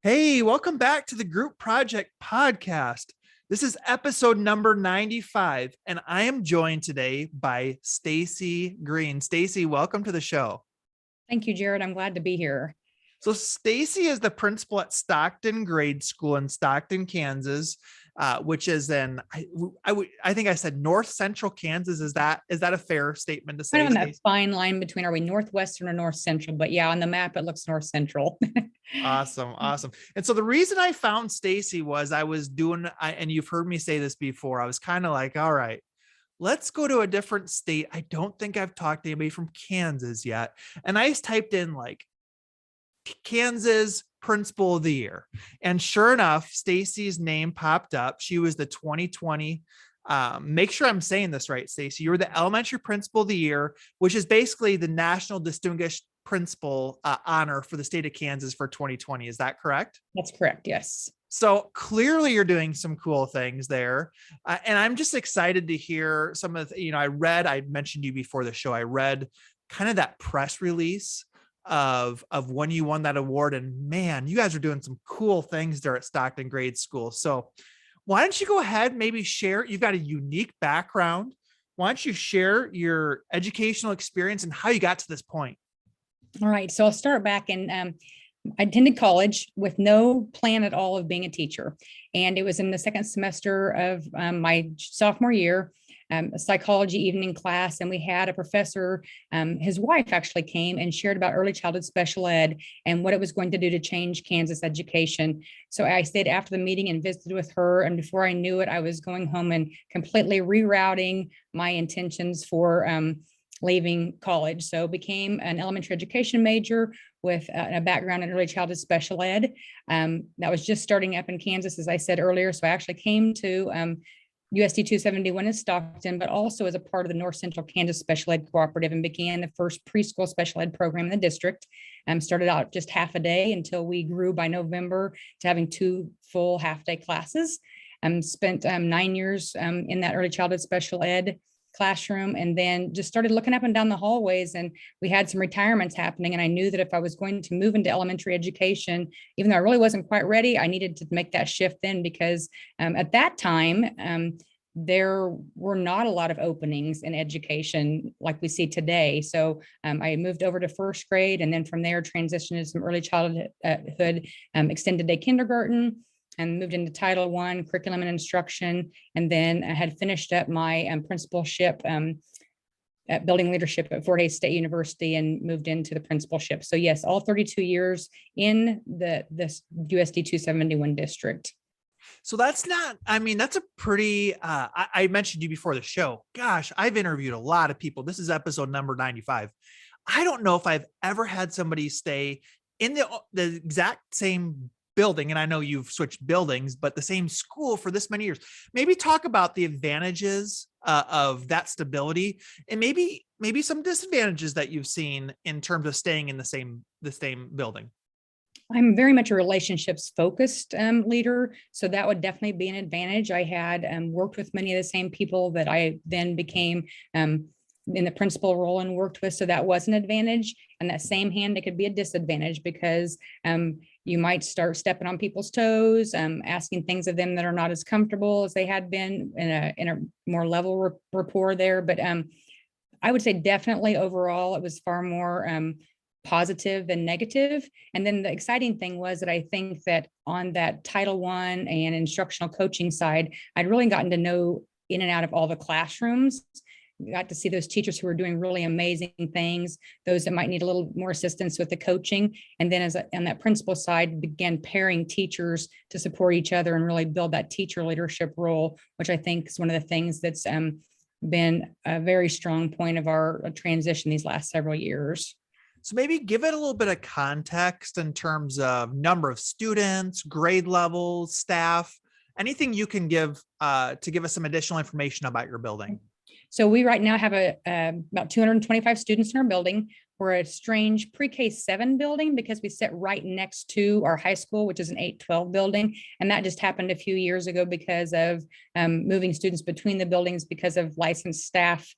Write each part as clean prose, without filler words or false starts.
Hey, welcome back to the Group Project Podcast. This is episode number 95, and I am joined today by Stacey Green. Stacey, welcome to the show. Thank you, Jared. I'm glad to be here. So Stacey is the principal at Stockton Grade School in Stockton, Kansas, which is I think I said North Central Kansas. Is that a fair statement to say? Kind of on that fine line between, are we Northwestern or North Central? But yeah, on the map, it looks North Central. Awesome. And so the reason I found Stacey was and you've heard me say this before, I was kind of like, all right, let's go to a different state. I don't think I've talked to anybody from Kansas yet. And I just typed in like Kansas Principal of the Year. And sure enough, Stacey's name popped up. She was the 2020. Make sure I'm saying this right, Stacey. You were the Elementary Principal of the Year, which is basically the National Distinguished Principal honor for the state of Kansas for 2020. Is that correct? That's correct. Yes. So clearly you're doing some cool things there. And I'm just excited to hear some of I mentioned you before the show, I read kind of that press release of when you won that award, and man, you guys are doing some cool things there at Stockton Grade School. So why don't you go ahead, maybe share, you've got a unique background. Why don't you share your educational experience and how you got to this point? All right. So I'll start back and I attended college with no plan at all of being a teacher. And it was in the second semester of my sophomore year, a psychology evening class. And we had a professor, his wife actually came and shared about early childhood special ed and what it was going to do to change Kansas education. So I stayed after the meeting and visited with her. And before I knew it, I was going home and completely rerouting my intentions for leaving college. So became an elementary education major with a background in early childhood special ed. That was just starting up in Kansas, as I said earlier. So I actually came to USD 271 in Stockton, but also as a part of the North Central Kansas Special Ed Cooperative, and began the first preschool special ed program in the district. Started out just half a day until we grew by November to having 2 full half-day classes. Spent 9 years in that early childhood special ed classroom, and then just started looking up and down the hallways, and we had some retirements happening. And I knew that if I was going to move into elementary education, even though I really wasn't quite ready, I needed to make that shift then, because at that time, there were not a lot of openings in education like we see today. So I moved over to first grade, and then from there transitioned to some early childhood extended day kindergarten, and moved into Title I curriculum and instruction. And then I had finished up my principalship at building leadership at Fort Hays State University and moved into the principalship. So yes, all 32 years in the USD 271 district. So that's a pretty, I mentioned you before the show. Gosh, I've interviewed a lot of people. This is episode number 95. I don't know if I've ever had somebody stay in the exact same building, and I know you've switched buildings, but the same school for this many years. Maybe talk about the advantages of that stability, and maybe some disadvantages that you've seen in terms of staying in the same building. I'm very much a relationships focused leader, so that would definitely be an advantage. I had worked with many of the same people that I then became in the principal role and worked with, so that was an advantage. And that same hand, it could be a disadvantage, because you might start stepping on people's toes, asking things of them that are not as comfortable as they had been in a more level rapport there. But I would say definitely overall, it was far more positive than negative. And then the exciting thing was that I think that on that Title I and instructional coaching side, I'd really gotten to know in and out of all the classrooms. Got to see those teachers who were doing really amazing things, those that might need a little more assistance with the coaching. And then on that principal side, began pairing teachers to support each other and really build that teacher leadership role, which I think is one of the things that's been a very strong point of our transition these last several years. So maybe give it a little bit of context in terms of number of students, grade levels, staff, anything you can give to give us some additional information about your building. So we right now have about 225 students in our building. We're a strange pre-K 7 building because we sit right next to our high school, which is an 8-12 building. And that just happened a few years ago because of moving students between the buildings because of licensed staff,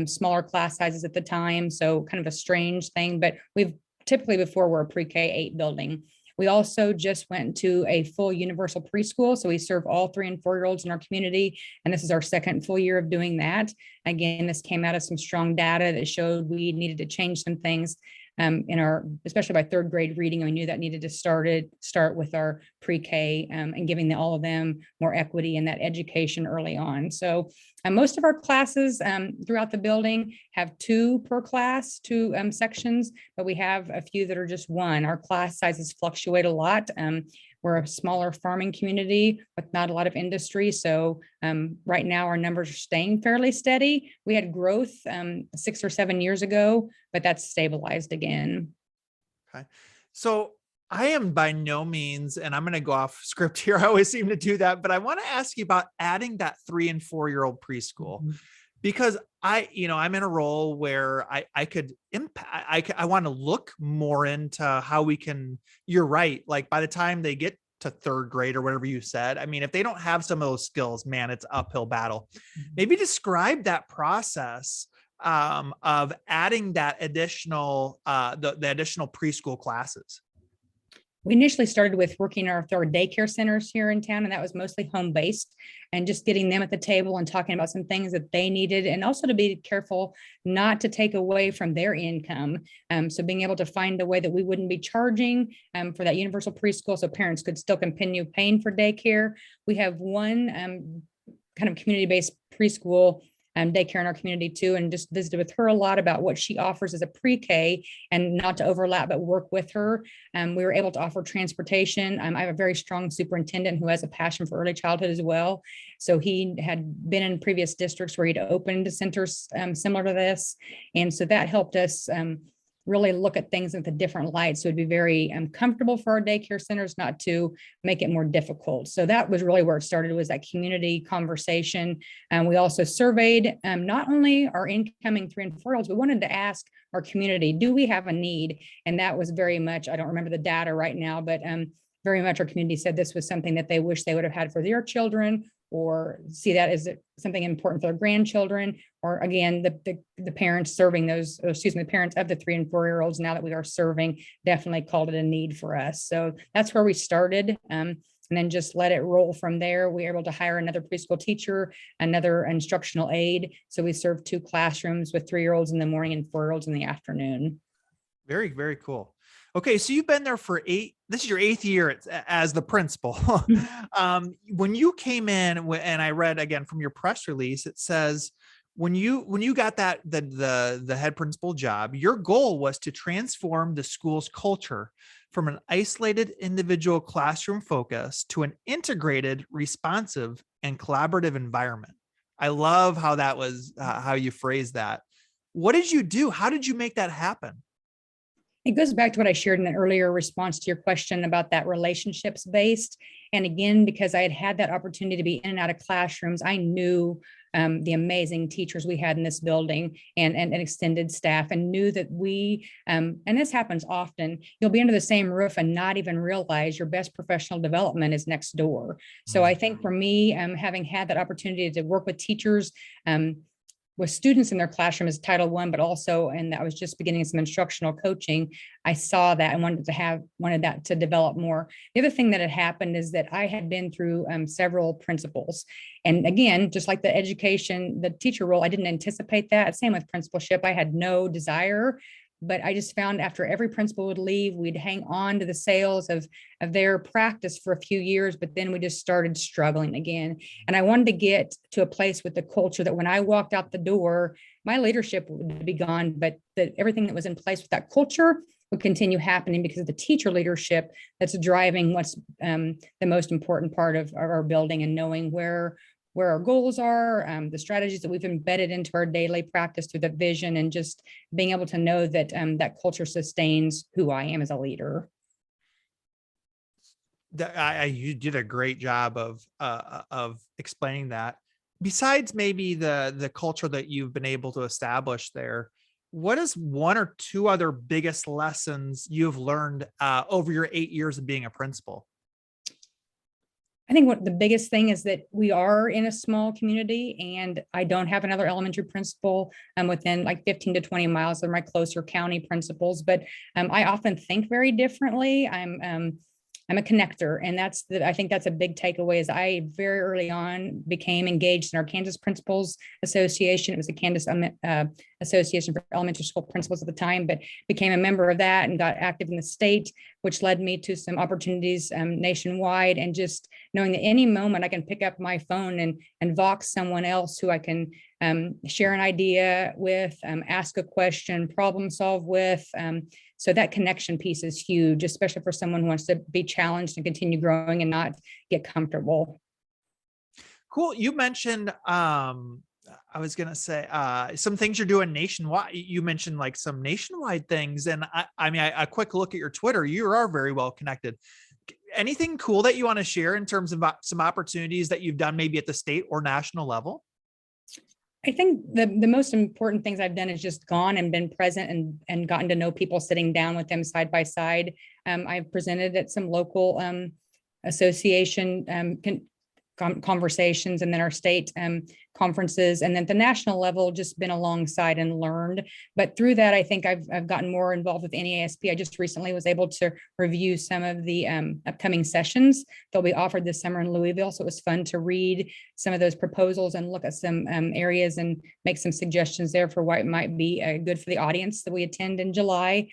smaller class sizes at the time. So kind of a strange thing, but we've typically before we're a pre-K 8 building. We also just went to a full universal preschool. So we serve all 3 and 4-year-olds in our community. And this is our second full year of doing that. Again, this came out of some strong data that showed we needed to change some things in our, especially by 3rd grade reading. We knew that needed to start with our pre-K and giving all of them more equity in that education early on. So most of our classes throughout the building have 2 per class, 2 sections, but we have a few that are just 1. Our class sizes fluctuate a lot. We're a smaller farming community with not a lot of industry. So right now our numbers are staying fairly steady. We had growth 6 or 7 years ago, but that's stabilized again. Okay. So I am by no means, and I'm going to go off script here. I always seem to do that, but I want to ask you about adding that 3 and 4-year-old preschool. Because I'm in a role where I could impact, I want to look more into how we can, you're right. Like by the time they get to 3rd grade or whatever you said, I mean, if they don't have some of those skills, man, it's uphill battle. Maybe describe that process of adding that additional, the additional preschool classes. We initially started with working with our daycare centers here in town, and that was mostly home-based, and just getting them at the table and talking about some things that they needed, and also to be careful not to take away from their income. So being able to find a way that we wouldn't be charging for that universal preschool, so parents could still continue paying for daycare. We have one kind of community-based preschool daycare in our community too, and just visited with her a lot about what she offers as a pre-K and not to overlap, but work with her. We were able to offer transportation. I have a very strong superintendent who has a passion for early childhood as well. So he had been in previous districts where he'd opened centers similar to this. And so that helped us really look at things with a different light. So it'd be very comfortable for our daycare centers, not to make it more difficult. So that was really where it started, was that community conversation. And we also surveyed not only our incoming 3 and 4-year-olds, we wanted to ask our community, do we have a need? And that was very much, I don't remember the data right now, but very much our community said this was something that they wish they would have had for their children, or see that as something important for their grandchildren, or again, the parents serving those, the parents of the 3 and 4-year-olds now that we are serving definitely called it a need for us. So that's where we started. And then just let it roll from there. We were able to hire another preschool teacher, another instructional aide. So we serve 2 classrooms with 3-year-olds in the morning and 4-year-olds in the afternoon. Very, very cool. Okay, so you've been there for this is your 8th year as the principal. When you came in, and I read again from your press release, it says when you got the head principal job, your goal was to transform the school's culture from an isolated individual classroom focus to an integrated, responsive, and collaborative environment. I love how that was how you phrased that. What did you do? How did you make that happen? It goes back to what I shared in an earlier response to your question about that relationships based. And again, because I had had that opportunity to be in and out of classrooms, I knew the amazing teachers we had in this building and extended staff, and knew that we, and this happens often, you'll be under the same roof and not even realize your best professional development is next door. So I think for me, having had that opportunity to work with teachers, with students in their classroom as Title I, but also, and I was just beginning some instructional coaching, I saw that and wanted that to develop more. The other thing that had happened is that I had been through several principals. And again, just like the education, the teacher role, I didn't anticipate that. Same with principalship. I had no desire, but I just found after every principal would leave, we'd hang on to the sales of their practice for a few years, but then we just started struggling again. And I wanted to get to a place with the culture that when I walked out the door, my leadership would be gone, but that everything that was in place with that culture would continue happening because of the teacher leadership that's driving what's the most important part of our building, and knowing where our goals are, the strategies that we've embedded into our daily practice through the vision, and just being able to know that that culture sustains who I am as a leader. You did a great job of explaining that. Besides maybe the culture that you've been able to establish there, what is 1 or 2 other biggest lessons you've learned over your 8 years of being a principal? I think what the biggest thing is that we are in a small community, and I don't have another elementary principal within like 15 to 20 miles of my closer county principals, but I often think very differently. I'm I'm a connector, and I think that's a big takeaway. Is I very early on became engaged in our Kansas Principals Association. It was the Kansas Association for Elementary School Principals at the time, but became a member of that and got active in the state, which led me to some opportunities nationwide. And just knowing that any moment I can pick up my phone and Vox someone else who I can share an idea with, ask a question, problem solve with. So that connection piece is huge, especially for someone who wants to be challenged and continue growing and not get comfortable. Cool. You mentioned, I was going to say, some things you're doing nationwide. You mentioned like some nationwide things. And I mean, a quick look at your Twitter, you are very well connected. Anything cool that you want to share in terms of some opportunities that you've done maybe at the state or national level? I think the most important things I've done is just gone and been present and gotten to know people, sitting down with them side by side. I've presented at some local association conversations, and then our state conferences, and then at the national level, just been alongside and learned. But through that, I think I've gotten more involved with NASP. I just recently was able to review some of the upcoming sessions that'll be offered this summer in Louisville. So it was fun to read some of those proposals and look at some areas and make some suggestions there for what might be good for the audience that we attend in July.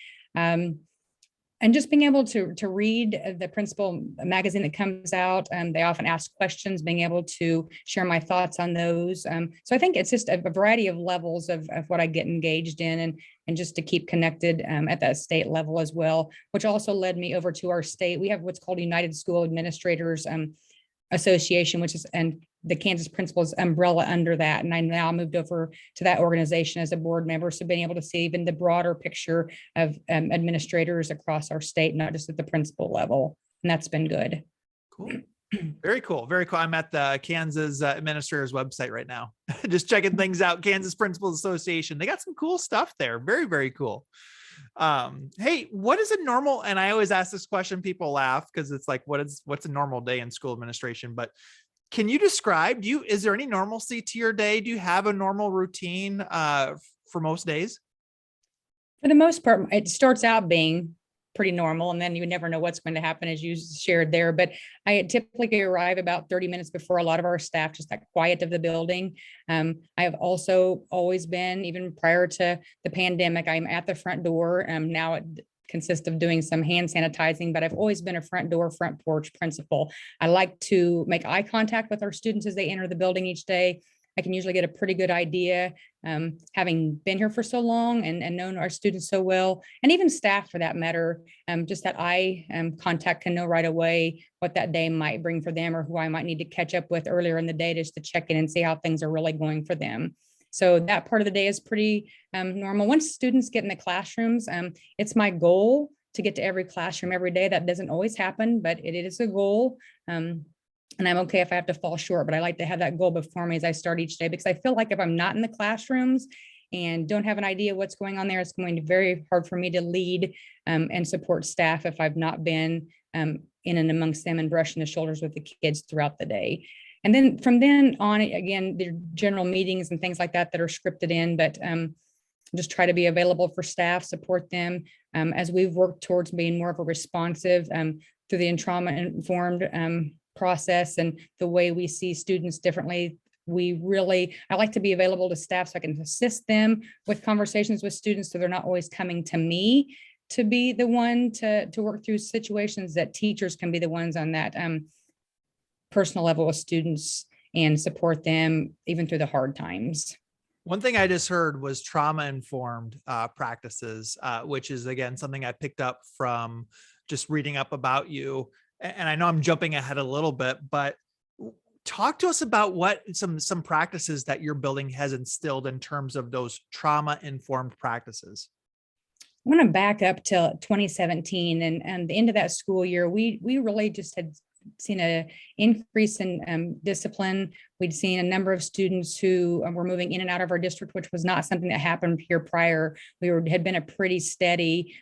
And just being able to read the principal magazine that comes out. They often ask questions, being able to share my thoughts on those. So I think it's just a variety of levels of what I get engaged in, and just to keep connected at that state level as well, which also led me over to our state. We have what's called United School Administrators Association, which is, and the Kansas Principals umbrella under that. And I now moved over to that organization as a board member. So being able to see even the broader picture of administrators across our state, not just at the principal level. And that's been good. Cool. Very cool. Very cool. I'm at the Kansas administrators website right now, just checking things out. Kansas Principals Association. They got some cool stuff there. Very, very cool. Hey, what is a normal, and I always ask this question, people laugh because it's like, what's a normal day in school administration? But can you describe, is there any normalcy to your day? Do you have a normal routine for most days? For the most part, it starts out being pretty normal, and then you never know what's going to happen, as you shared there. But I typically arrive about 30 minutes before a lot of our staff, just that quiet of the building. I have also always been, even prior to the pandemic, I'm at the front door. Now it consists of doing some hand sanitizing, but I've always been a front door, front porch principal. I like to make eye contact with our students as they enter the building each day. I can usually get a pretty good idea, having been here for so long and known our students so well, and even staff for that matter. Just that eye contact can know right away what that day might bring for them, or who I might need to catch up with earlier in the day, just to check in and see how things are really going for them. So that part of the day is pretty normal. Once students get in the classrooms, it's my goal to get to every classroom every day. That doesn't always happen, but it is a goal. And I'm okay if I have to fall short, but I like to have that goal before me as I start each day, because I feel like if I'm not in the classrooms and don't have an idea what's going on there, it's going to be very hard for me to lead and support staff if I've not been in and amongst them and brushing the shoulders with the kids throughout the day. And then from then on, again, there are general meetings and things like that are scripted in, but just try to be available for staff, support them as we've worked towards being more of a responsive through the trauma-informed process and the way we see students differently. I like to be available to staff so I can assist them with conversations with students, so they're not always coming to me to be the one to work through situations, that teachers can be the ones on that personal level with students and support them even through the hard times. One thing I just heard was trauma-informed practices, which is, again, something I picked up from just reading up about you. And I know I'm jumping ahead a little bit, but talk to us about what some practices that your building has instilled in terms of those trauma-informed practices. I'm going to back up to 2017, and the end of that school year, we really just had seen an increase in discipline. We'd seen a number of students who were moving in and out of our district, which was not something that happened here prior. Had been a pretty steady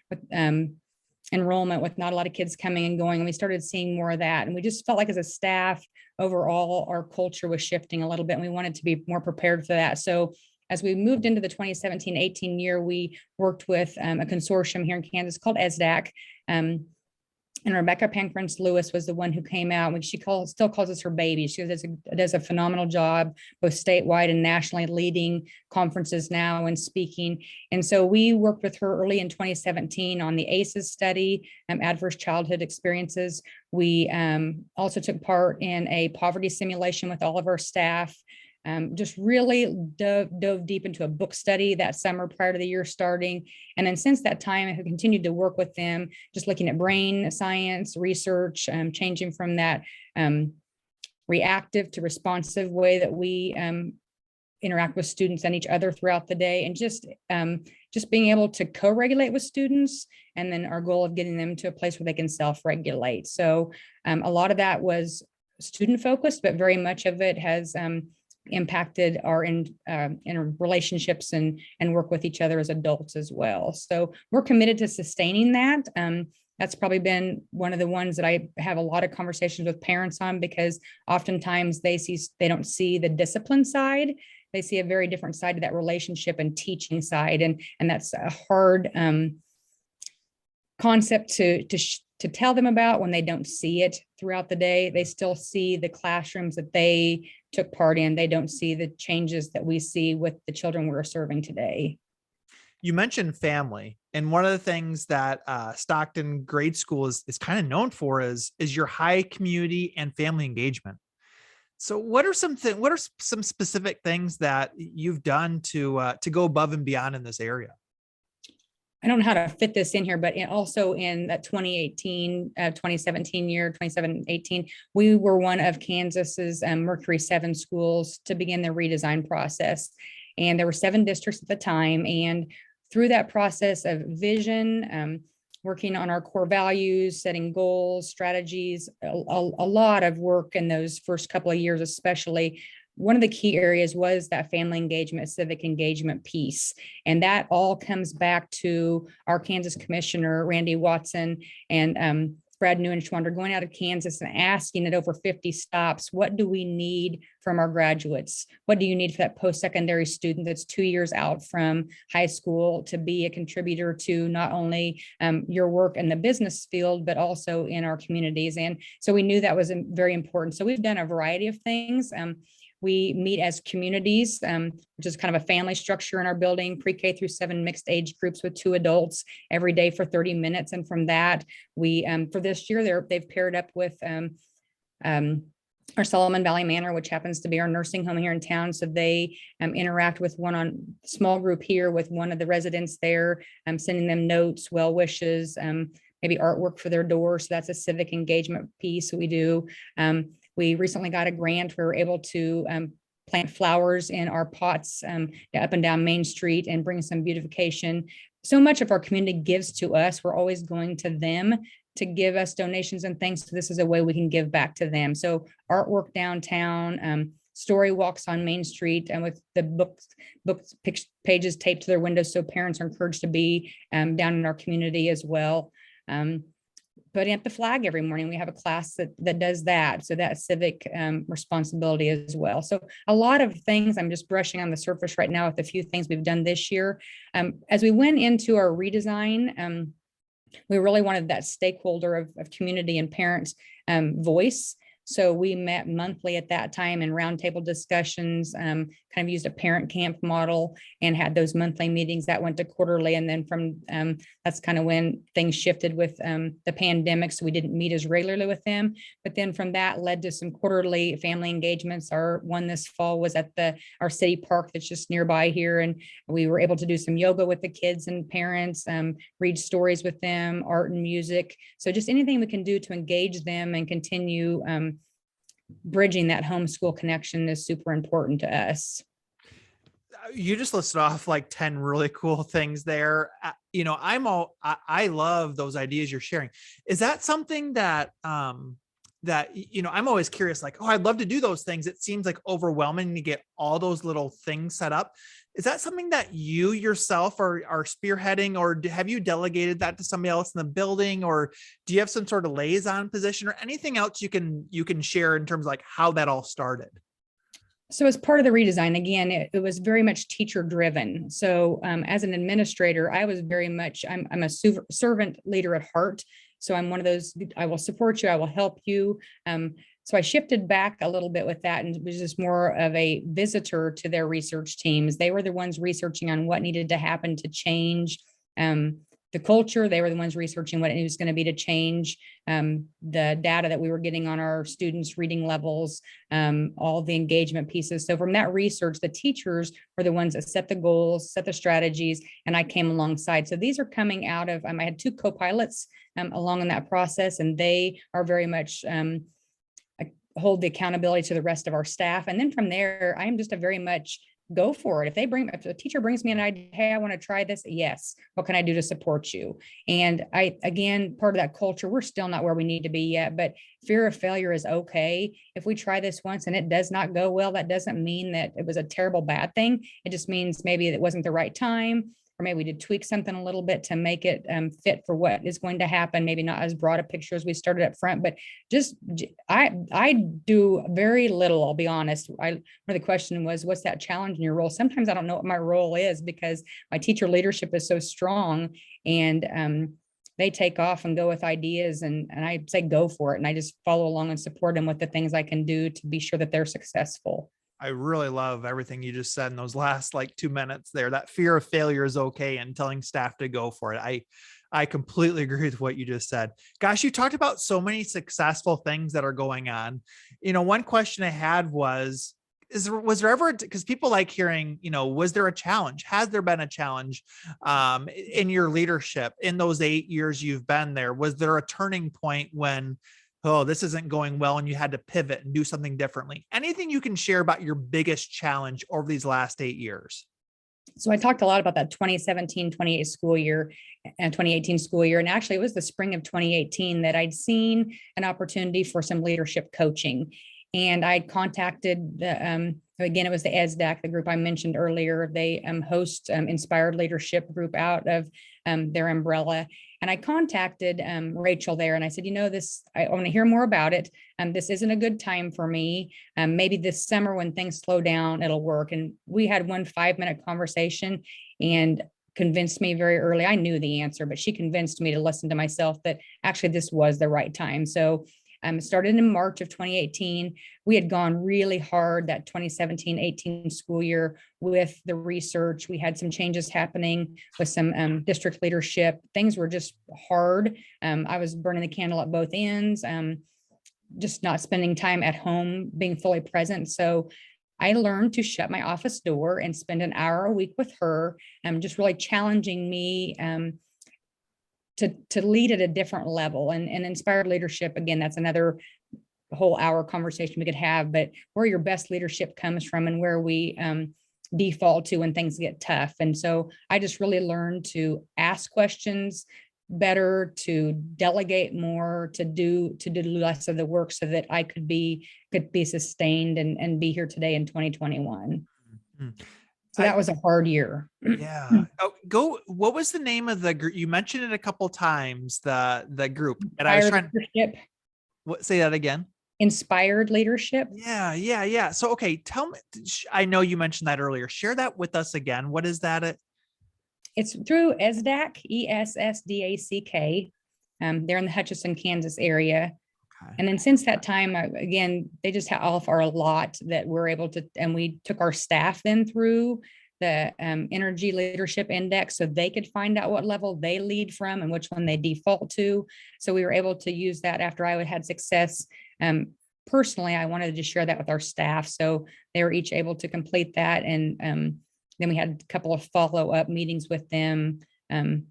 enrollment with not a lot of kids coming and going. And we started seeing more of that. And we just felt like as a staff, overall, our culture was shifting a little bit, and we wanted to be more prepared for that. So as we moved into the 2017-18 year, we worked with a consortium here in Kansas called ESDAC. And Rebecca Pankranz Lewis was the one who came out. When still calls us her baby. She does a phenomenal job, both statewide and nationally, leading conferences now and speaking. And so we worked with her early in 2017 on the ACEs study, adverse childhood experiences. We also took part in a poverty simulation with all of our staff. Just really dove deep into a book study that summer prior to the year starting. And then since that time, I have continued to work with them, just looking at brain science, research, changing from that reactive to responsive way that we interact with students and each other throughout the day, and just being able to co-regulate with students. And then our goal of getting them to a place where they can self-regulate. So a lot of that was student focused, but very much of it has impacted our in relationships and work with each other as adults as well. So we're committed to sustaining that. That's probably been one of the ones that I have a lot of conversations with parents on, because oftentimes they don't see the discipline side. They see a very different side to that relationship and teaching side. And that's a hard concept to tell them about when they don't see it throughout the day. They still see the classrooms that they took part in. They don't see the changes that we see with the children we're serving today. You mentioned family, and one of the things that Stockton Grade School is kind of known for is your high community and family engagement. So what are some specific things that you've done to go above and beyond in this area? I don't know how to fit this in here, but also in that 2017 year, 2018, we were one of Kansas's Mercury 7 schools to begin the redesign process. And there were 7 districts at the time. And through that process of vision, working on our core values, setting goals, strategies, a lot of work in those first couple of years, especially. One of the key areas was that family engagement, civic engagement piece. And that all comes back to our Kansas Commissioner, Randy Watson, and Brad Neuenschwander going out of Kansas and asking at over 50 stops, what do we need from our graduates? What do you need for that post-secondary student that's 2 years out from high school to be a contributor to not only your work in the business field, but also in our communities? And so we knew that was very important. So we've done a variety of things. We meet as communities, which is kind of a family structure in our building, pre-K through 7 mixed age groups with 2 adults every day for 30 minutes. And from that, we, for this year, they've paired up with our Solomon Valley Manor, which happens to be our nursing home here in town. So they interact with small group here with one of the residents there, sending them notes, well wishes, maybe artwork for their door. So that's a civic engagement piece we do. We recently got a grant. We were able to plant flowers in our pots up and down Main Street and bring some beautification. So much of our community gives to us. We're always going to them to give us donations and things. So this is a way we can give back to them. So artwork downtown, story walks on Main Street, and with the books pages taped to their windows, so parents are encouraged to be down in our community as well. Putting up the flag every morning. We have a class that does that. So that's civic responsibility as well. So a lot of things. I'm just brushing on the surface right now with a few things we've done this year. As we went into our redesign, we really wanted that stakeholder of community and parents voice. So we met monthly at that time in roundtable discussions, kind of used a parent camp model and had those monthly meetings that went to quarterly. And then from that's kind of when things shifted with the pandemic. So we didn't meet as regularly with them. But then from that led to some quarterly family engagements. Our one this fall was at our city park that's just nearby here. And we were able to do some yoga with the kids and parents, read stories with them, art and music. So just anything we can do to engage them and continue bridging that homeschool connection is super important to us. You just listed off like 10 really cool things there. I love those ideas you're sharing. Is that something that I'm always curious, like, oh, I'd love to do those things. It seems like overwhelming to get all those little things set up. Is that something that you yourself are spearheading, or have you delegated that to somebody else in the building, or do you have some sort of liaison position or anything else you can share in terms of like how that all started? So as part of the redesign, again, it was very much teacher driven. So as an administrator, I was very much, I'm a servant leader at heart. So I'm one of those, I will support you, I will help you. So I shifted back a little bit with that and was just more of a visitor to their research teams. They were the ones researching on what needed to happen to change the culture. They were the ones researching what it was going to be to change the data that we were getting on our students' reading levels, all the engagement pieces. So from that research, the teachers were the ones that set the goals, set the strategies, and I came alongside. So these are coming out of, I had 2 co-pilots along in that process, and they are very much hold the accountability to the rest of our staff. And then from there, I am just a very much go for it. If a teacher brings me an idea, hey, I want to try this. Yes. What can I do to support you? And again, part of that culture, we're still not where we need to be yet, but fear of failure is okay. If we try this once and it does not go well, that doesn't mean that it was a terrible bad thing. It just means maybe it wasn't the right time, or maybe we did tweak something a little bit to make it fit for what is going to happen. Maybe not as broad a picture as we started up front, but just I do very little. I'll be honest. One of the question was, what's that challenge in your role? Sometimes I don't know what my role is because my teacher leadership is so strong, and they take off and go with ideas, and I say go for it, and I just follow along and support them with the things I can do to be sure that they're successful. I really love everything you just said in those last 2 minutes there. That fear of failure is okay, and telling staff to go for it. I completely agree with what you just said. Gosh, you talked about so many successful things that are going on. One question I had was there ever, because people like hearing, was there a challenge? Has there been a challenge in your leadership in those 8 years you've been there? Was there a turning point when, oh, this isn't going well, and you had to pivot and do something differently? Anything you can share about your biggest challenge over these last 8 years? So I talked a lot about that 2017-28 school year and 2018 school year. And actually it was the spring of 2018 that I'd seen an opportunity for some leadership coaching. And I'd contacted again, it was the ESDAC, the group I mentioned earlier. They host Inspired Leadership group out of their umbrella. And I contacted Rachel there, and I said, I want to hear more about it. This isn't a good time for me. Maybe this summer when things slow down, it'll work. And we had one 5-minute conversation and convinced me very early. I knew the answer, but she convinced me to listen to myself that actually this was the right time. So started in March of 2018. We had gone really hard that 2017-18 school year with the research. We had some changes happening with some district leadership. Things were just hard. I was burning the candle at both ends, just not spending time at home, being fully present. So I learned to shut my office door and spend an hour a week with her, just really challenging me to lead at a different level. And inspired leadership, again, that's another whole hour conversation we could have, but where your best leadership comes from and where we default to when things get tough. And so I just really learned to ask questions better, to delegate more, to do less of the work so that I could be sustained and be here today in 2021. Mm-hmm. So that was a hard year. Yeah. What was the name of the group? You mentioned it a couple times, the group. And I was trying to say that again. Inspired Leadership. Yeah. So, okay. Tell me, I know you mentioned that earlier. Share that with us again. What is that? It's through ESDAC, ESSDACK. They're in the Hutchinson, Kansas area. Okay. And then since that time, again, they just offer a lot that we're able to, and we took our staff then through the Energy Leadership Index so they could find out what level they lead from and which one they default to. So we were able to use that after I had success. Personally, I wanted to share that with our staff. So they were each able to complete that. And then we had a couple of follow-up meetings with them,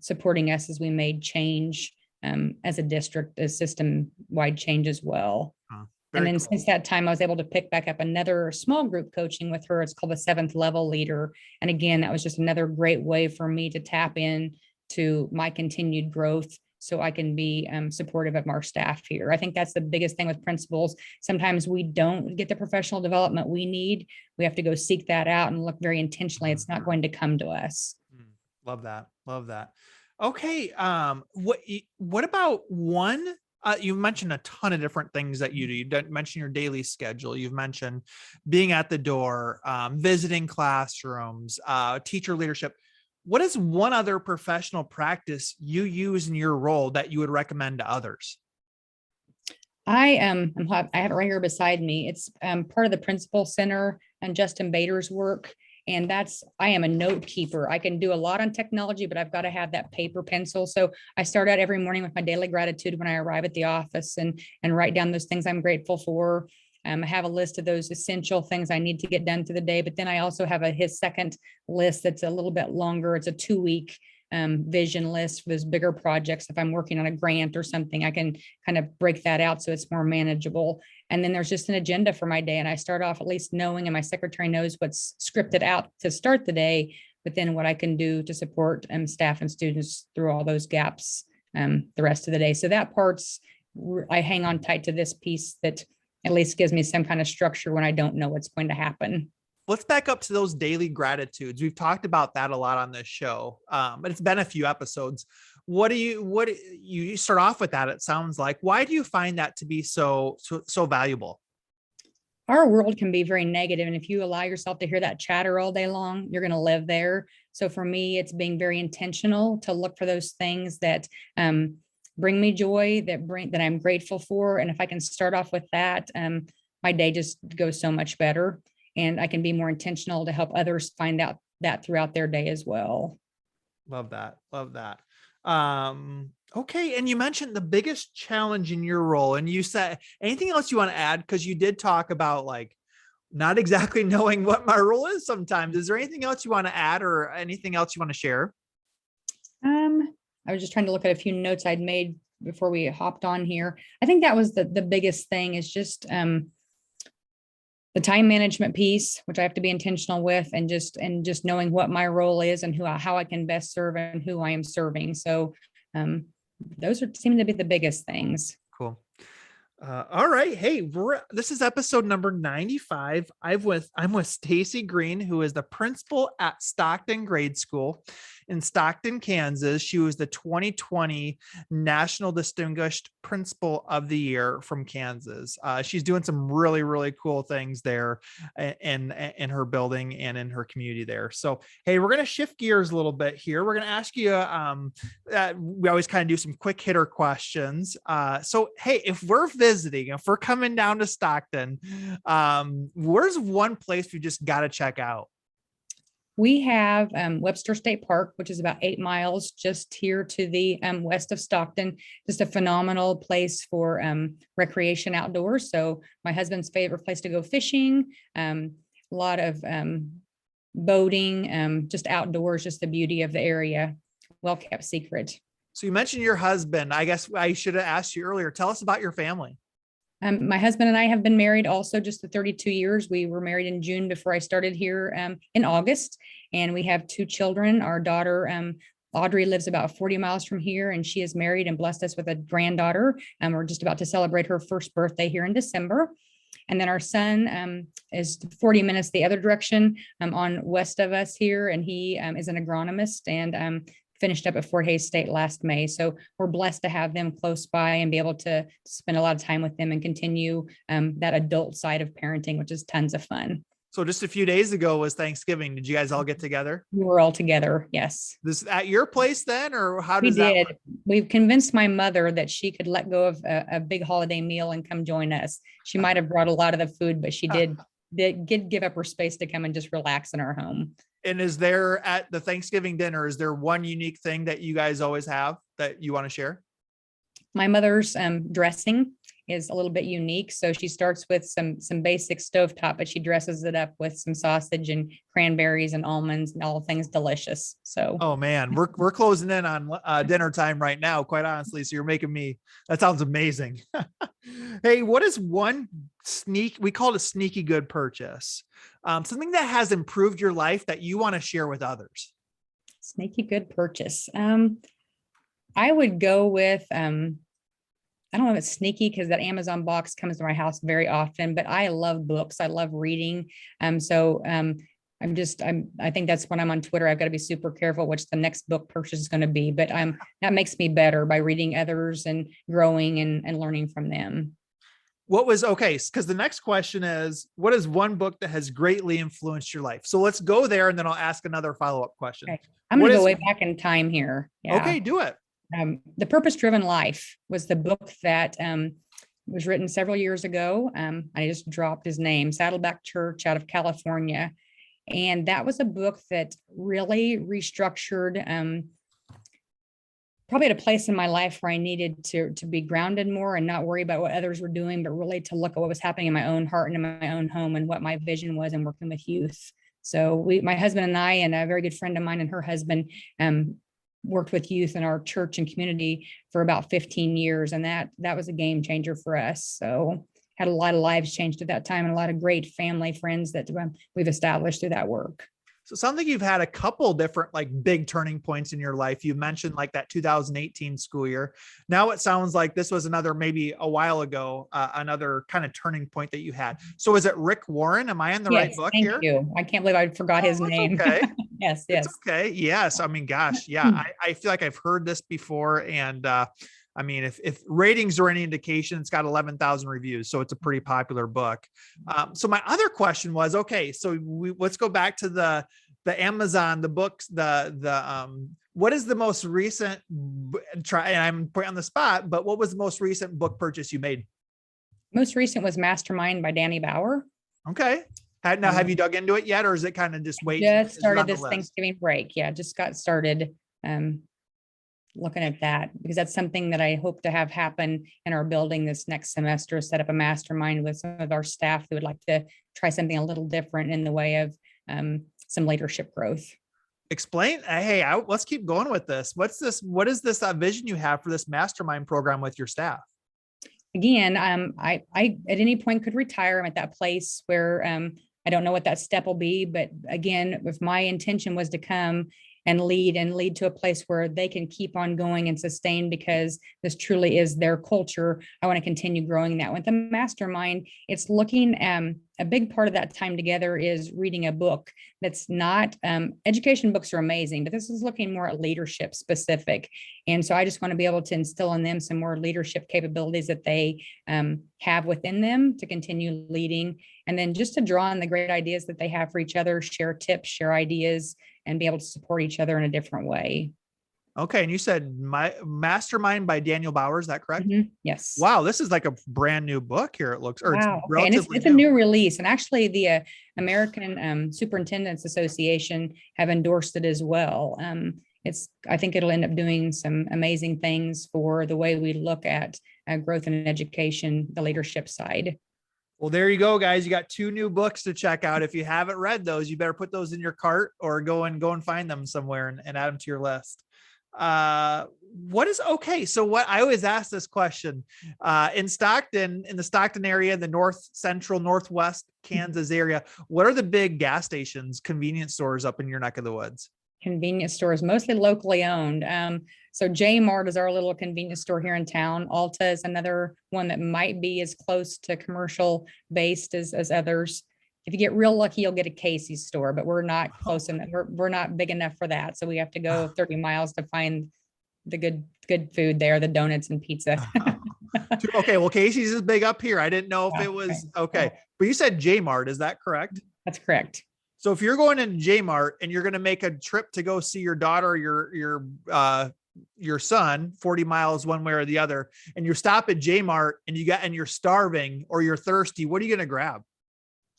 supporting us as we made change as a district, a system-wide change as well. And then since that time, I was able to pick back up another small group coaching with her. It's called the 7th Level Leader. And again, that was just another great way for me to tap in to my continued growth so I can be supportive of our staff here. I think that's the biggest thing with principals. Sometimes we don't get the professional development we need. We have to go seek that out and look very intentionally. It's not going to come to us. Love that. Okay. What about one? You mentioned a ton of different things that you do. You mentioned your daily schedule. You've mentioned being at the door, visiting classrooms, teacher leadership. What is one other professional practice you use in your role that you would recommend to others? I have it right here beside me. It's part of the Principal Center and Justin Bader's work. And I am a note keeper. I can do a lot on technology, but I've got to have that paper pencil. So I start out every morning with my daily gratitude when I arrive at the office and write down those things I'm grateful for. I have a list of those essential things I need to get done through the day, but then I also have his second list that's a little bit longer. It's a 2-week vision list for those bigger projects. If I'm working on a grant or something, I can kind of break that out so it's more manageable. And then there's just an agenda for my day. And I start off at least knowing, and my secretary knows what's scripted out to start the day, but then what I can do to support staff and students through all those gaps the rest of the day. So that part's, I hang on tight to this piece that at least gives me some kind of structure when I don't know what's going to happen. Let's back up to those daily gratitudes. We've talked about that a lot on this show, but it's been a few episodes. What you start off with that? It sounds like, why do you find that to be so valuable? Our world can be very negative, and if you allow yourself to hear that chatter all day long, you're going to live there. So for me, it's being very intentional to look for those things that bring me joy, that I'm grateful for. And if I can start off with that, my day just goes so much better. And I can be more intentional to help others find out that throughout their day as well. Love that. Love that. Okay. And you mentioned the biggest challenge in your role, and you said anything else you want to add? Because you did talk about like not exactly knowing what my role is sometimes. Is there anything else you want to add or anything else you want to share? I was just trying to look at a few notes I'd made before we hopped on here. I think that was the biggest thing is just the time management piece, which I have to be intentional with, and just knowing what my role is and how I can best serve and who I am serving. So those seem to be the biggest things. Cool. All right. Hey, this is episode number 95. I'm with Stacey Green, who is the principal at Stockton Grade School in Stockton, Kansas. She was the 2020 National Distinguished Principal of the Year from Kansas. She's doing some really, really cool things there in her building and in her community there. So, hey, we're going to shift gears a little bit here. We're going to ask you, we always kind of do some quick hitter questions. So, hey, if we're visiting, if we're coming down to Stockton, where's one place we just got to check out? We have Webster State Park, which is about 8 miles just here to the west of Stockton. Just a phenomenal place for recreation outdoors. So my husband's favorite place to go fishing, a lot of boating, just outdoors, just the beauty of the area. Well kept secret. So you mentioned your husband. I guess I should have asked you earlier. Tell us about your family. My husband and I have been married also just the 32 years. We were married in June before I started here in August. And we have 2 children. Our daughter, Audrey, lives about 40 miles from here, and she is married and blessed us with a granddaughter. We're just about to celebrate her first birthday here in December. And then our son is 40 minutes the other direction on west of us here. And he is an agronomist and finished up at Fort Hays State last May. So we're blessed to have them close by and be able to spend a lot of time with them and continue that adult side of parenting, which is tons of fun. So just a few days ago was Thanksgiving. Did you guys all get together? We were all together. Yes. This at your place then, or how We does that did. work? We've convinced my mother that she could let go of a big holiday meal and come join us. She might have brought a lot of the food, but she did give up her space to come and just relax in our home. And is there at the Thanksgiving dinner, is there one unique thing that you guys always have that you want to share? My mother's dressing is a little bit unique. So she starts with some basic stovetop, but she dresses it up with some sausage and cranberries and almonds and all things delicious. So, oh man, we're closing in on dinner time right now, quite honestly. So you're making me, that sounds amazing. Hey, what is one we call it a sneaky good purchase? Something that has improved your life that you want to share with others. Sneaky good purchase. I would go with, I don't know if it's sneaky because that Amazon box comes to my house very often, but I love books. I love reading. I think that's when I'm on Twitter, I've got to be super careful which the next book purchase is going to be, but that makes me better by reading others and growing and learning from them. What was okay? Because the next question is, what is one book that has greatly influenced your life? So let's go there, and then I'll ask another follow-up question. Okay. I'm What going to go is way back in time here. Yeah. okay? Do it. The Purpose Driven Life was the book that was written several years ago. I just dropped his name, Saddleback Church out of California. And that was a book that really restructured, probably at a place in my life where I needed to be grounded more and not worry about what others were doing, but really to look at what was happening in my own heart and in my own home and what my vision was in working with youth. So my husband and I, and a very good friend of mine and her husband, worked with youth in our church and community for about 15 years. And that was a game changer for us. So had a lot of lives changed at that time and a lot of great family friends that we've established through that work. So it sounds like you've had a couple different like big turning points in your life. You mentioned like that 2018 school year. Now it sounds like this was another, maybe a while ago, another kind of turning point that you had. So is it Rick Warren? Am I in the right book here? Thank you. I can't believe I forgot his name. Okay. Yes. It's okay. Yes. I mean, gosh, yeah. I feel like I've heard this before. And I mean, if ratings are any indication, it's got 11,000 reviews. So it's a pretty popular book. So my other question was, okay, so let's go back to the Amazon, the books, what is the most recent and I'm putting on the spot, but what was the most recent book purchase you made? Most recent was Mastermind by Danny Bauer. Okay. Now, have you dug into it yet, or is it kind of just waiting? Just started this Thanksgiving break. Yeah, just got started looking at that because that's something that I hope to have happen in our building this next semester, set up a mastermind with some of our staff who would like to try something a little different in the way of some leadership growth. Explain. Hey, let's keep going with this. What is this vision you have for this mastermind program with your staff? Again, I at any point could retire. I'm at that place where I don't know what that step will be, but again, if my intention was to come and lead to a place where they can keep on going and sustain because this truly is their culture, I want to continue growing that. With the mastermind, it's looking, a big part of that time together is reading a book that's not, education books are amazing, but this is looking more at leadership specific. And so I just want to be able to instill in them some more leadership capabilities that they have within them to continue leading. And then just to draw on the great ideas that they have for each other, share tips, share ideas, and be able to support each other in a different way. Okay. And you said my Mastermind by Daniel Bauer, is that correct? Mm-hmm. Yes. Wow. This is like a brand new book here. It looks, or wow. It's relatively it's a new release. And actually the American Superintendents Association have endorsed it as well. I think it'll end up doing some amazing things for the way we look at growth in education, the leadership side. Well, there you go, guys. You got 2 new books to check out. If you haven't read those, you better put those in your cart or go and find them somewhere and add them to your list. So what I always ask this question, in Stockton, in the Stockton area, the north central, northwest Kansas area, what are the big gas stations, convenience stores up in your neck of the woods? Convenience stores, mostly locally owned. So J Mart is our little convenience store here in town. Alta is another one that might be as close to commercial based as others. If you get real lucky, you'll get a Casey's store, but we're not close enough. We're not big enough for that. So we have to go 30 miles to find the good food there, the donuts and pizza. Okay. Well, Casey's is big up here. I didn't know if it was okay. But you said J Mart, is that correct? That's correct. So if you're going in J Mart and you're going to make a trip to go see your daughter, your son, 40 miles one way or the other, and you stop at J Mart and you're starving or you're thirsty, what are you going to grab?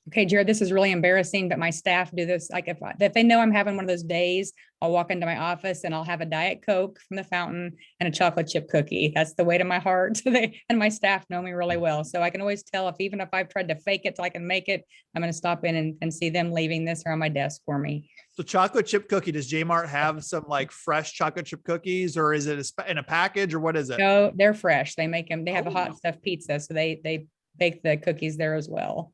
Okay, Jared, this is really embarrassing, but my staff do this. Like if they know I'm having one of those days, I'll walk into my office and I'll have a Diet Coke from the fountain and a chocolate chip cookie. That's the way to my heart. And my staff know me really well. So I can always tell even if I've tried to fake it till I can make it, I'm going to stop in and see them leaving this or on my desk for me. So chocolate chip cookie, does J Mart have some like fresh chocolate chip cookies, or is it in a package, or what is it? No, they're fresh. They make them. They have a hot stuffed pizza. So they bake the cookies there as well.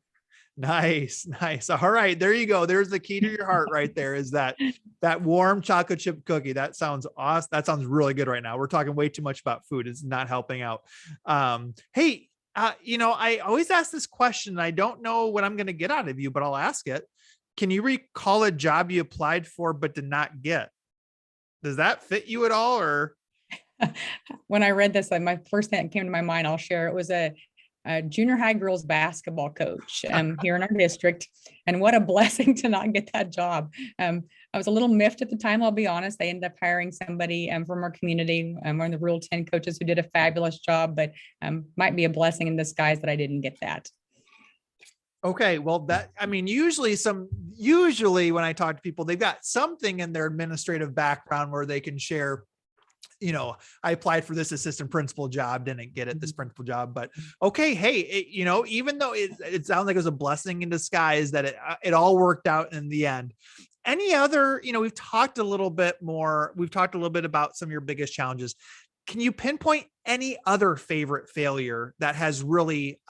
Nice. All right, there you go. There's the key to your heart right there, is that warm chocolate chip cookie. That sounds awesome. That sounds really good right now. We're talking way too much about food. It's not helping out. Hey, I always ask this question. I don't know what I'm going to get out of you, but I'll ask it. Can you recall a job you applied for but did not get? Does that fit you at all? Or when I read this, my first thing that came to my mind, I'll share. It was junior high girls basketball coach here in our district. And what a blessing to not get that job. I was a little miffed at the time, I'll be honest. They ended up hiring somebody from our community, one of the Rule 10 coaches who did a fabulous job, but might be a blessing in disguise that I didn't get that. Okay, well, usually when I talk to people, they've got something in their administrative background where they can share, I applied for this assistant principal job, didn't get it, this principal job, but okay. Hey, even though it sounds like it was a blessing in disguise that it all worked out in the end. Any other, we've talked a little bit about some of your biggest challenges. Can you pinpoint any other favorite failure that has really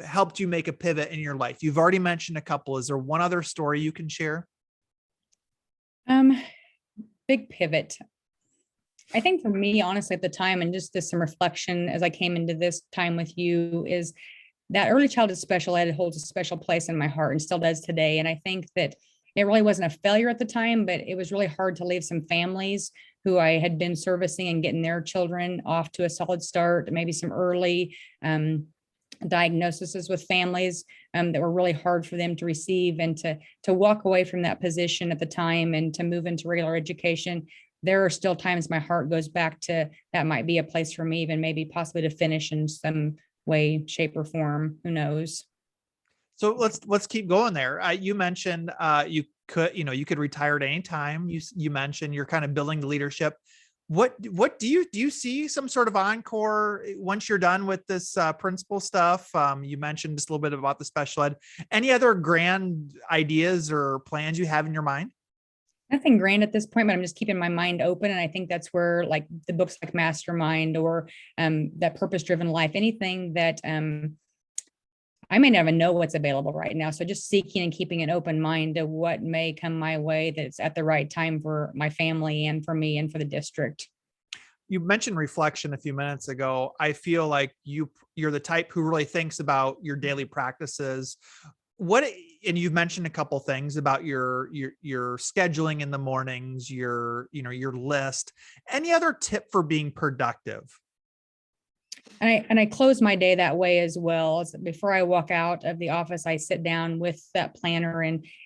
helped you make a pivot in your life? You've already mentioned a couple. Is there one other story you can share? Big pivot. I think for me, honestly, at the time, and just some reflection as I came into this time with you, is that early childhood special ed holds a special place in my heart and still does today. And I think that it really wasn't a failure at the time, but it was really hard to leave some families who I had been servicing and getting their children off to a solid start, maybe some early diagnoses with families that were really hard for them to receive, and to walk away from that position at the time and to move into regular education. There are still times my heart goes back to that might be a place for me, even maybe possibly to finish in some way, shape, or form. Who knows? So let's keep going there. You mentioned you could retire at any time. You mentioned you're kind of building the leadership. What do you see some sort of encore once you're done with this principal stuff? You mentioned just a little bit about the special ed. Any other grand ideas or plans you have in your mind? Nothing grand at this point, but I'm just keeping my mind open. And I think that's where like the books like Mastermind or that purpose-driven life, anything that I may never know what's available right now. So just seeking and keeping an open mind to what may come my way that's at the right time for my family and for me and for the district. You mentioned reflection a few minutes ago. I feel like you're the type who really thinks about your daily practices. And you've mentioned a couple things about your scheduling in the mornings, your list. Any other tip for being productive? And I close my day that way as well. As before I walk out of the office, I sit down with that planner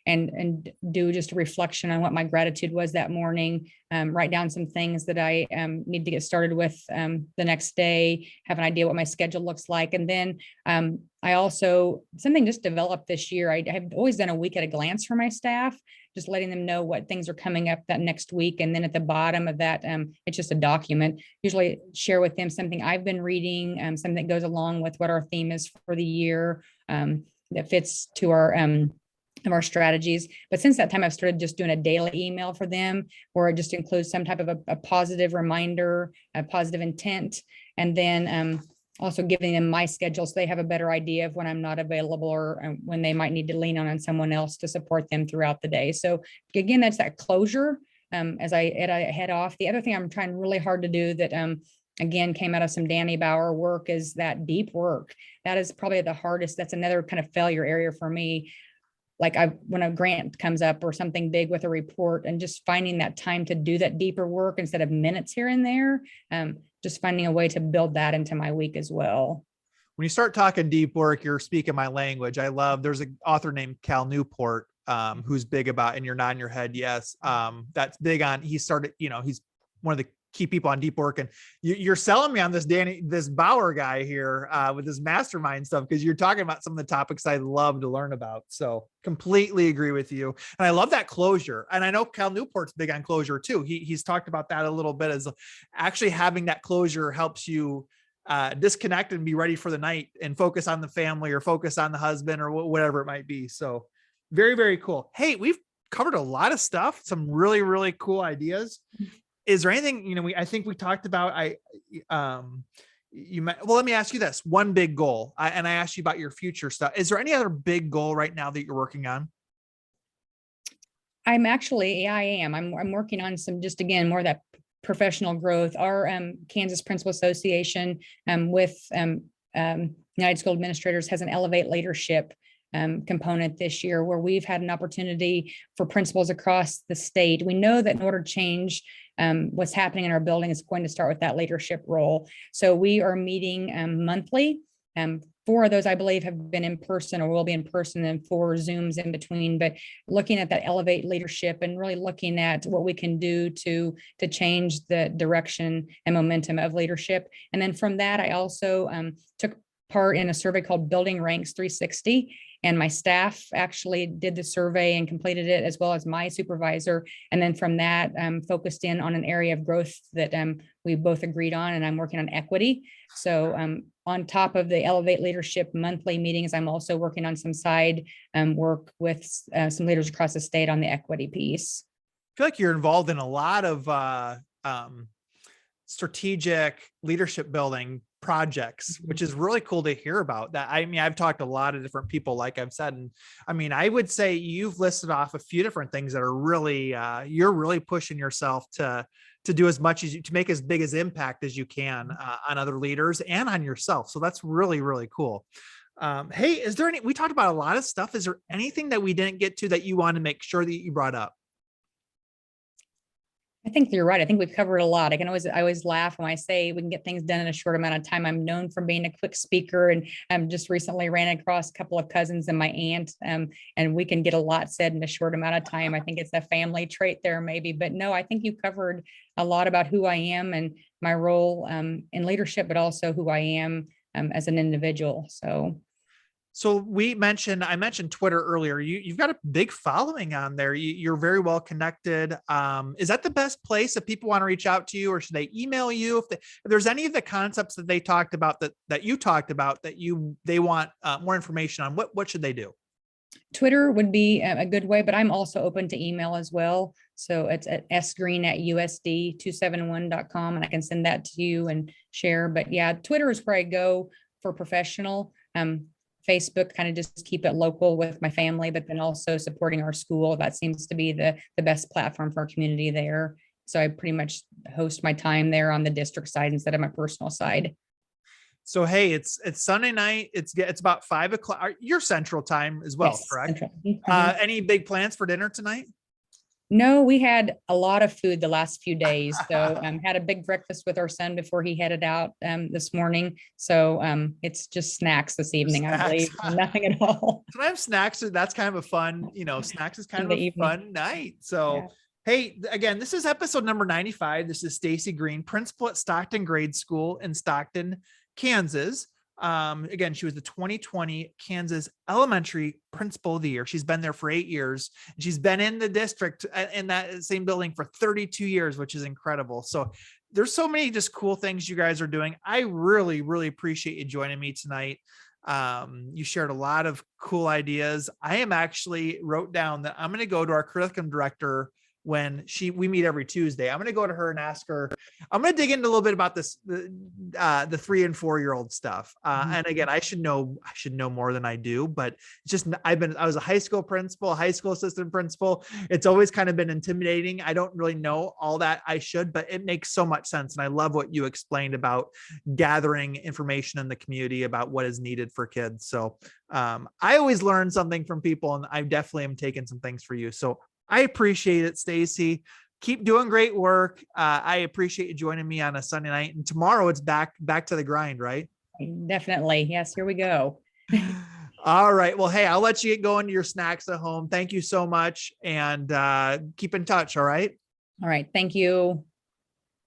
and do just a reflection on what my gratitude was that morning. Write down some things that I need to get started with the next day. Have an idea what my schedule looks like, and then I also something just developed this year. I have always done a week at a glance for my staff, just letting them know what things are coming up that next week. And then at the bottom of that, it's just a document. Usually share with them something I've been reading, something that goes along with what our theme is for the year, that fits to our strategies. But since that time, I've started just doing a daily email for them, where it just includes some type of a positive reminder, a positive intent, and then also giving them my schedule so they have a better idea of when I'm not available or when they might need to lean on someone else to support them throughout the day. So again, that's that closure as I head off. The other thing I'm trying really hard to do that again came out of some Danny Bauer work is that deep work. That is probably the hardest. That's another kind of failure area for me. Like when a grant comes up or something big with a report, and just finding that time to do that deeper work instead of minutes here and there, just finding a way to build that into my week as well. When you start talking deep work, you're speaking my language. There's an author named Cal Newport who's big about, and you're nodding your head, yes. That's big on, he's one of the key people on deep work. And you're selling me on this Bauer guy here with this mastermind stuff, because you're talking about some of the topics I love to learn about. So completely agree with you. And I love that closure. And I know Cal Newport's big on closure too. He's talked about that a little bit, as actually having that closure helps you disconnect and be ready for the night and focus on the family or focus on the husband or whatever it might be. So very, very cool. Hey, we've covered a lot of stuff, some really, really cool ideas. Is there anything, I think we talked about, well, let me ask you this one big goal. I asked you about your future stuff. Is there any other big goal right now that you're working on? I am. I'm working on some, just again, more of that professional growth. Our Kansas Principal Association with United School Administrators has an Elevate Leadership component this year, where we've had an opportunity for principals across the state. We know that in order to change what's happening in our building is going to start with that leadership role. So we are meeting monthly 4 of those, I believe, have been in person or will be in person, and 4 Zooms in between. But looking at that elevate leadership and really looking at what we can do to change the direction and momentum of leadership. And then from that, I also took part in a survey called Building Ranks 360. And my staff actually did the survey and completed it, as well as my supervisor. And then from that, focused in on an area of growth that we both agreed on, and I'm working on equity. So on top of the Elevate Leadership monthly meetings, I'm also working on some side work with some leaders across the state on the equity piece. I feel like you're involved in a lot of strategic leadership building projects, which is really cool to hear about. That, I mean, I've talked to a lot of different people, like I've said, and I mean, I would say you've listed off a few different things that are really, you're really pushing yourself to do as much as you, to make as big as impact as you can on other leaders and on yourself. So that's really, really cool. Hey, is there we talked about a lot of stuff. Is there anything that we didn't get to that you want to make sure that you brought up? I think you're right. I think we've covered a lot. I always laugh when I say we can get things done in a short amount of time. I'm known for being a quick speaker, and just recently ran across a couple of cousins and my aunt, and we can get a lot said in a short amount of time. I think it's a family trait there maybe, but no, I think you covered a lot about who I am and my role in leadership, but also who I am as an individual. So I mentioned Twitter earlier. You've got a big following on there. You're very well connected. Is that the best place if people want to reach out to you, or should they email you? If there's any of the concepts that they talked about that you talked about that they want more information on, what should they do? Twitter would be a good way, but I'm also open to email as well. So it's at sgreen@usd271.com, and I can send that to you and share. But yeah, Twitter is where I go for professional. Facebook, kind of just keep it local with my family, but then also supporting our school. That seems to be the best platform for our community there. So I pretty much host my time there on the district side instead of my personal side. So, hey, it's Sunday night. It's about 5 o'clock, your central time as well, yes, correct? Any big plans for dinner tonight? No, we had a lot of food the last few days. So had a big breakfast with our son before he headed out this morning. So it's just snacks this evening, I believe. Nothing at all. Sometimes snacks, that's kind of a fun, snacks is kind of a fun night. So yeah. Hey, again, this is episode number 95. This is Stacey Green, principal at Stockton Grade School in Stockton, Kansas. Again, she was the 2020 Kansas Elementary Principal of the Year. She's been there for 8 years. And she's been in the district in that same building for 32 years, which is incredible. So there's so many just cool things you guys are doing. I really, really appreciate you joining me tonight. You shared a lot of cool ideas. I am actually wrote down that I'm going to go to our curriculum director when we meet every Tuesday. I'm going to go to her and ask her, I'm going to dig into a little bit about this, the 3 and 4 year old stuff. And again, I should know more than I do, but it's just, I was a high school principal, a high school assistant principal. It's always kind of been intimidating. I don't really know all that I should, but it makes so much sense. And I love what you explained about gathering information in the community about what is needed for kids. So I always learn something from people, and I definitely am taking some things for you. So I appreciate it, Stacey. Keep doing great work. I appreciate you joining me on a Sunday night, and tomorrow it's back to the grind, right? Definitely. Yes, here we go. All right. Well, hey, I'll let you get going to your snacks at home. Thank you so much, and keep in touch. All right. All right. Thank you.